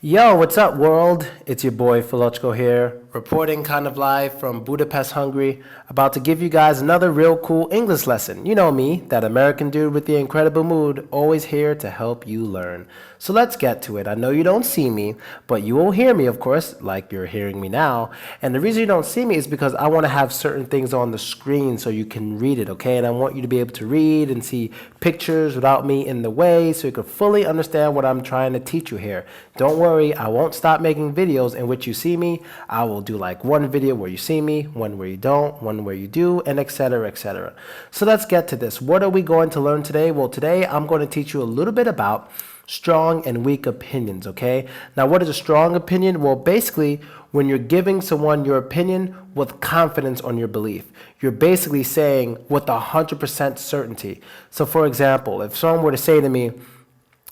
Yo, what's up, world? It's your boy Philochko here, reporting kind of live from Budapest, Hungary, about to give you guys another real cool English lesson. You know me, that American dude with the incredible mood, always here to help you learn. So let's get to it. I know you don't see me, but you will hear me, of course, like you're hearing me now. And the reason you don't see me is because I want to have certain things on the screen so you can read it, okay? And I want you to be able to read and see pictures without me in the way so you can fully understand what I'm trying to teach you here. Don't worry, I won't stop making videos in which you see me. I will do like one video where you see me, one where you don't, one where you do, and etc, etc. So let's get to this. What are we going to learn today? Well, today I'm going to teach you a little bit about strong and weak opinions, okay? Now, what is a strong opinion? Well, basically, when you're giving someone your opinion with confidence on your belief, you're basically saying with 100% certainty. So, for example, if someone were to say to me,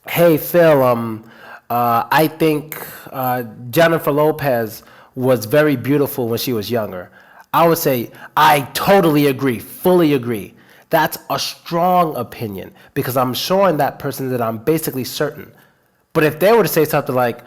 hey, Phil, I think Jennifer Lopez was very beautiful when she was younger, I would say, I totally agree, fully agree. That's a strong opinion because I'm showing that person that I'm basically certain. But if they were to say something like,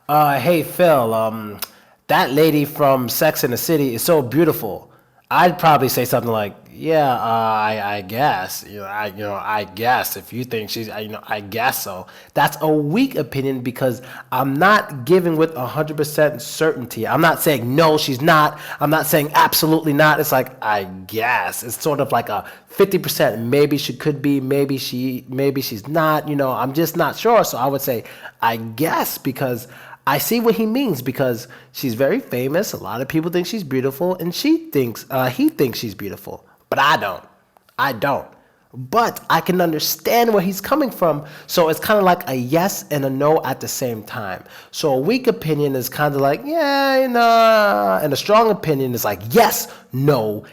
hey, Phil, that lady from Sex and the City is so beautiful, I'd probably say something like, yeah, I guess, I guess if you think she's, I guess so. That's a weak opinion because I'm not giving with 100% certainty. I'm not saying no, she's not. I'm not saying absolutely not. It's like, I guess. It's sort of like a 50%. Maybe she could be, maybe she's not. I'm just not sure. So I would say, I guess, because I see what he means, because she's very famous. A lot of people think she's beautiful, and he thinks she's beautiful. But I don't. But I can understand where he's coming from. So it's kind of like a yes and a no at the same time. So a weak opinion is kind of like, yeah, and a strong opinion is like, yes, no,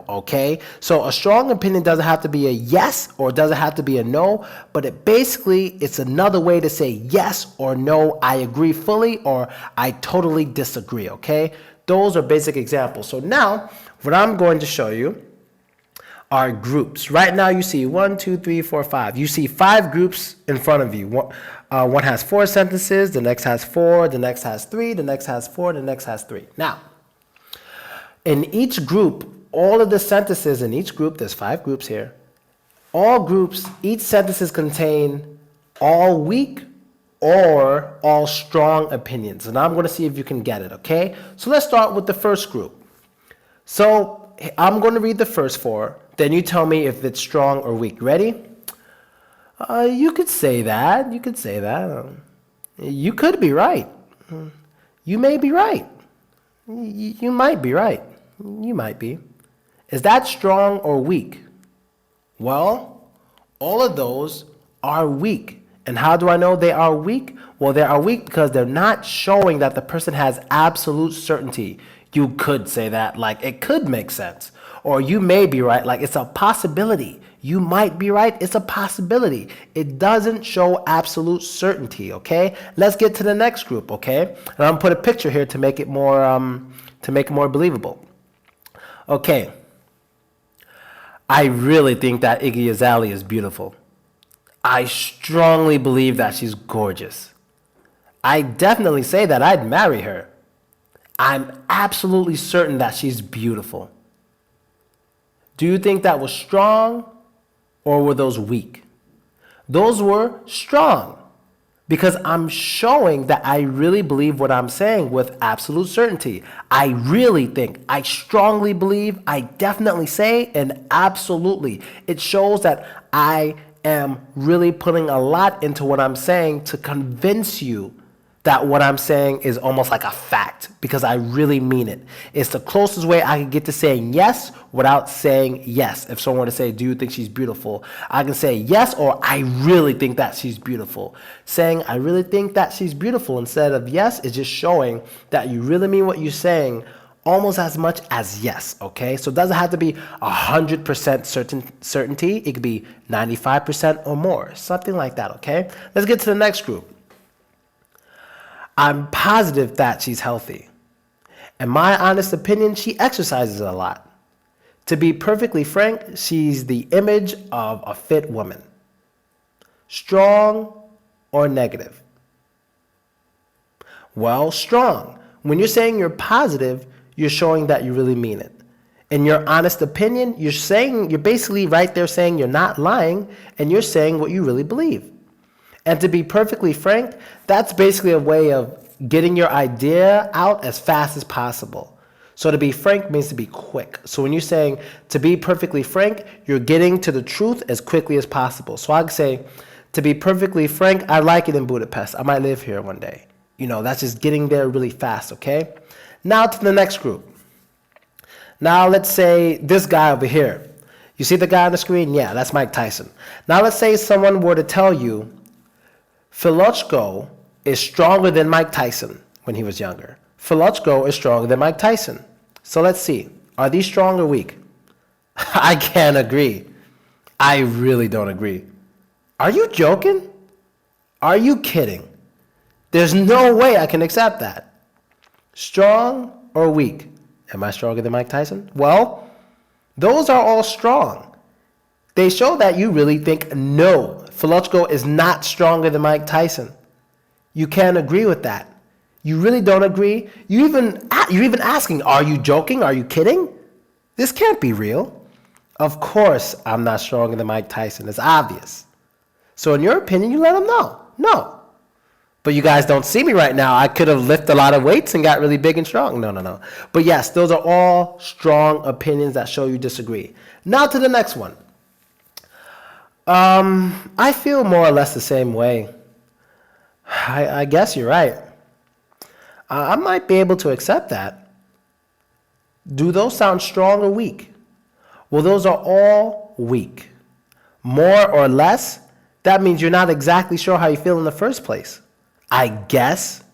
okay? So a strong opinion doesn't have to be a yes or it doesn't have to be a no, but it's another way to say yes or no, I agree fully, or I totally disagree, okay? Those are basic examples. So now, what I'm going to show you are groups. Right now you see 1, 2, 3, 4, 5. You see 5 groups in front of you. One has 4 sentences, the next has 4, the next has 3, the next has 4, the next has 3. Now, in each group, all of the sentences in each group, there's 5 groups here. All groups, each sentences contain all weak or all strong opinions. And I'm going to see if you can get it, okay? So let's start with the first group. So I'm going to read the first 4. Then you tell me if it's strong or weak. Ready? You could say that. You could say that. You could be right. You may be right. You might be right. You might be. Is that strong or weak? Well, all of those are weak. And how do I know they are weak? Well, they are weak because they're not showing that the person has absolute certainty. You could say that, like it could make sense. Or you may be right, like it's a possibility. You might be right, it's a possibility. It doesn't show absolute certainty, okay? Let's get to the next group, okay? And I'm gonna put a picture here to make it more believable. Okay. I really think that Iggy Azalea is beautiful. I strongly believe that she's gorgeous. I definitely say that I'd marry her. I'm absolutely certain that she's beautiful. Do you think that was strong or were those weak? Those were strong because I'm showing that I really believe what I'm saying with absolute certainty. I really think, I strongly believe, I definitely say, and absolutely. It shows that I am really putting a lot into what I'm saying to convince you that what I'm saying is almost like a fact because I really mean it. It's the closest way I can get to saying yes without saying yes. If someone were to say, do you think she's beautiful? I can say yes, or I really think that she's beautiful. Saying I really think that she's beautiful instead of yes is just showing that you really mean what you're saying almost as much as yes, okay? So it doesn't have to be 100% certainty. It could be 95% or more, something like that, okay? Let's get to the next group. I'm positive that she's healthy. In my honest opinion, she exercises a lot. To be perfectly frank, she's the image of a fit woman. Strong or negative? Well, strong. When you're saying you're positive, you're showing that you really mean it. In your honest opinion, you're basically right there saying you're not lying and you're saying what you really believe. And to be perfectly frank, that's basically a way of getting your idea out as fast as possible. So to be frank means to be quick. So when you're saying to be perfectly frank, you're getting to the truth as quickly as possible. So I'd say, to be perfectly frank, I like it in Budapest. I might live here one day. That's just getting there really fast, okay? Now to the next group. Now let's say this guy over here. You see the guy on the screen? Yeah, that's Mike Tyson. Now let's say someone were to tell you Philochko is stronger than Mike Tyson when he was younger. Philochko is stronger than Mike Tyson. So let's see. Are these strong or weak? I can't agree. I really don't agree. Are you joking? Are you kidding? There's no way I can accept that. Strong or weak? Am I stronger than Mike Tyson? Well, those are all strong. They show that you really think, no, Philochko is not stronger than Mike Tyson. You can't agree with that. You really don't agree. You're even asking, are you joking? Are you kidding? This can't be real. Of course I'm not stronger than Mike Tyson. It's obvious. So in your opinion, you let him know. No. But you guys don't see me right now. I could have lifted a lot of weights and got really big and strong. No. But yes, those are all strong opinions that show you disagree. Now to the next one. I feel more or less the same way. I guess you're right. I might be able to accept that. Do those sound strong or weak? Well, those are all weak. More or less, that means you're not exactly sure how you feel in the first place. I guess.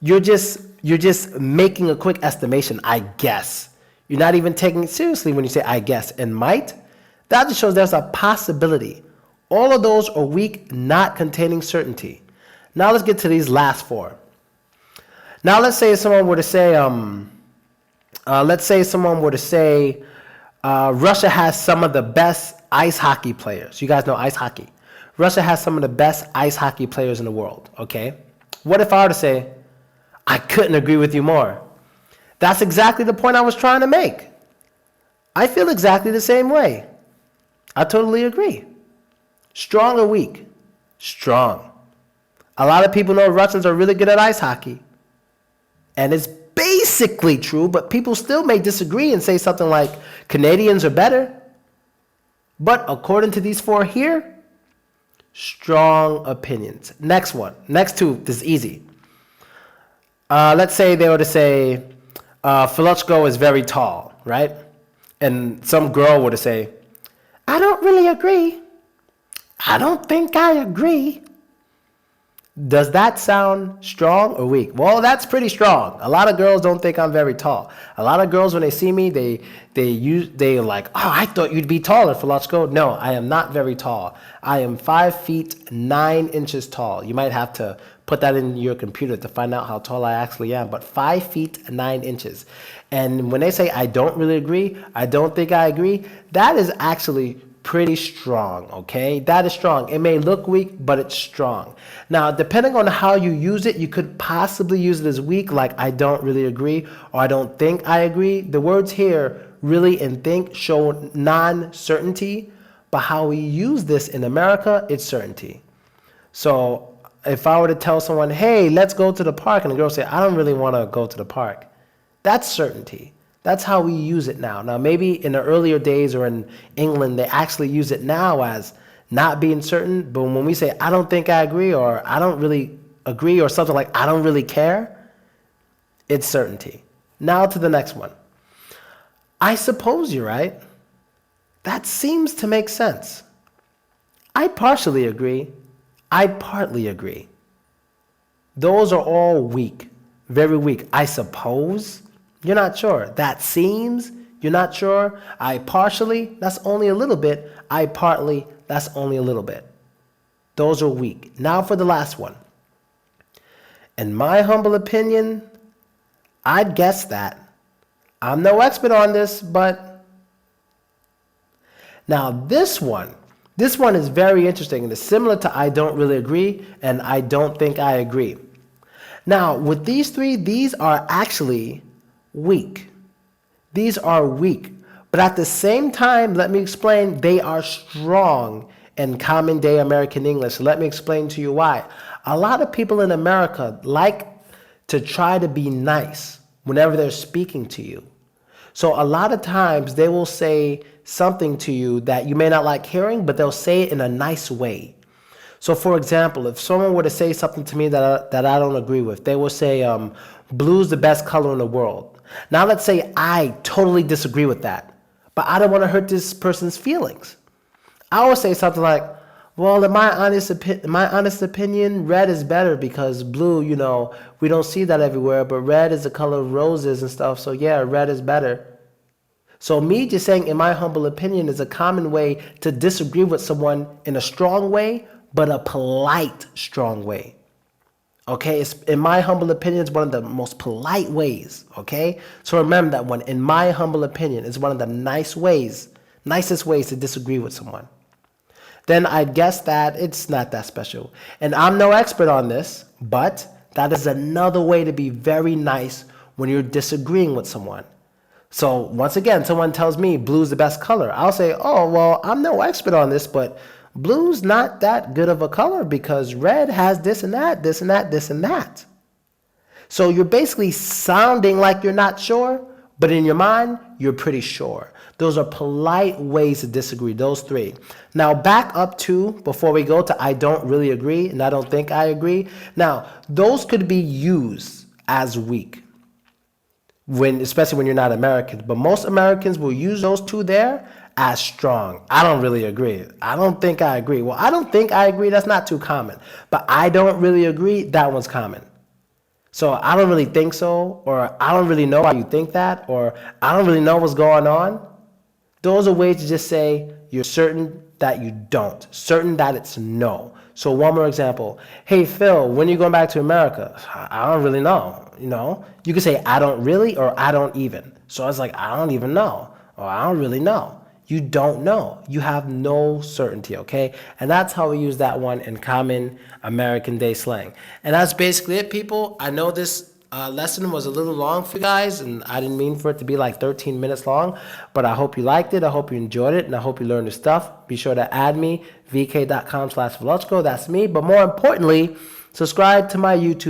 You're just making a quick estimation, I guess. You're not even taking it seriously when you say I guess and might. That just shows there's a possibility. All of those are weak, not containing certainty. Now let's get to these last four. Now let's say someone were to say, Russia has some of the best ice hockey players. You guys know ice hockey. Russia has some of the best ice hockey players in the world, okay? What if I were to say, I couldn't agree with you more? That's exactly the point I was trying to make. I feel exactly the same way. I totally agree. Strong or weak? Strong. A lot of people know Russians are really good at ice hockey. And it's basically true, but people still may disagree and say something like Canadians are better. But according to these four here, strong opinions. Next one. Next two. This is easy. Let's say they were to say Philochko is very tall, right? And some girl were to say, I don't really agree. I don't think I agree. Does that sound strong or weak? Well, that's pretty strong. A lot of girls don't think I'm very tall. A lot of girls, when they see me, they're like, oh, I thought you'd be taller, Philochko. No, I am not very tall. I am 5 feet 9 inches tall. You might have to put that in your computer to find out how tall I actually am, but 5 feet 9 inches. And when they say I don't really agree, I don't think I agree, that is actually pretty strong, okay? That is strong. It may look weak, but it's strong. Now, depending on how you use it, you could possibly use it as weak, like I don't really agree, or I don't think I agree. The words here, really and think, show non-certainty, but how we use this in America, it's certainty. So if I were to tell someone, hey, let's go to the park, and the girl say, I don't really want to go to the park, that's certainty. That's how we use it now. Now, maybe in the earlier days or in England, they actually use it now as not being certain. But when we say, I don't think I agree, or I don't really agree, or something like, I don't really care, it's certainty. Now to the next one. I suppose you're right. That seems to make sense. I partially agree. I partly agree. Those are all weak, very weak. I suppose. You're not sure. That seems, you're not sure. I partially, that's only a little bit. I partly, that's only a little bit. Those are weak. Now for the last one. In my humble opinion, I'd guess that. I'm no expert on this, but now this one is very interesting and it's similar to I don't really agree and I don't think I agree. Now, with these three, these are actually weak. These are weak. But at the same time, let me explain, they are strong in common day American English. So let me explain to you why. A lot of people in America like to try to be nice whenever they're speaking to you. So a lot of times they will say something to you that you may not like hearing, but they'll say it in a nice way. So for example, if someone were to say something to me that I don't agree with, they will say, blue's the best color in the world. Now let's say I totally disagree with that, but I don't want to hurt this person's feelings. I will say something like, well, in my honest opinion, red is better because blue, we don't see that everywhere, but red is the color of roses and stuff. So yeah, red is better. So me just saying, in my humble opinion, is a common way to disagree with someone in a strong way, but a polite, strong way. Okay, in my humble opinion, it's one of the most polite ways. Okay, so remember that one. In my humble opinion, it's one of the nicest ways to disagree with someone. Then I guess that it's not that special. And I'm no expert on this, but that is another way to be very nice when you're disagreeing with someone. So once again, someone tells me blue's the best color. I'll say, oh, well, I'm no expert on this, but blue's not that good of a color because red has this and that, this and that, this and that. So you're basically sounding like you're not sure, but in your mind, you're pretty sure. Those are polite ways to disagree, those three. Now back up to, before we go to I don't really agree and I don't think I agree. Now, those could be used as weak, especially when you're not American. But most Americans will use those two there as strong. I don't really agree. I don't think I agree. Well, I don't think I agree. That's not too common. But I don't really agree. That one's common. So I don't really think so, or I don't really know why you think that, or I don't really know what's going on. Those are ways to just say you're certain that you don't, certain that it's no. So one more example. Hey, Phil, when are you going back to America? I don't really know. You can say I don't really or I don't even. So I was like, I don't even know, or I don't really know. You don't know. You have no certainty, okay? And that's how we use that one in common American day slang. And that's basically it, people. I know this lesson was a little long for you guys, and I didn't mean for it to be like 13 minutes long, but I hope you liked it. I hope you enjoyed it, and I hope you learned the stuff. Be sure to add me, vk.com/Philochko. That's me. But more importantly, subscribe to my YouTube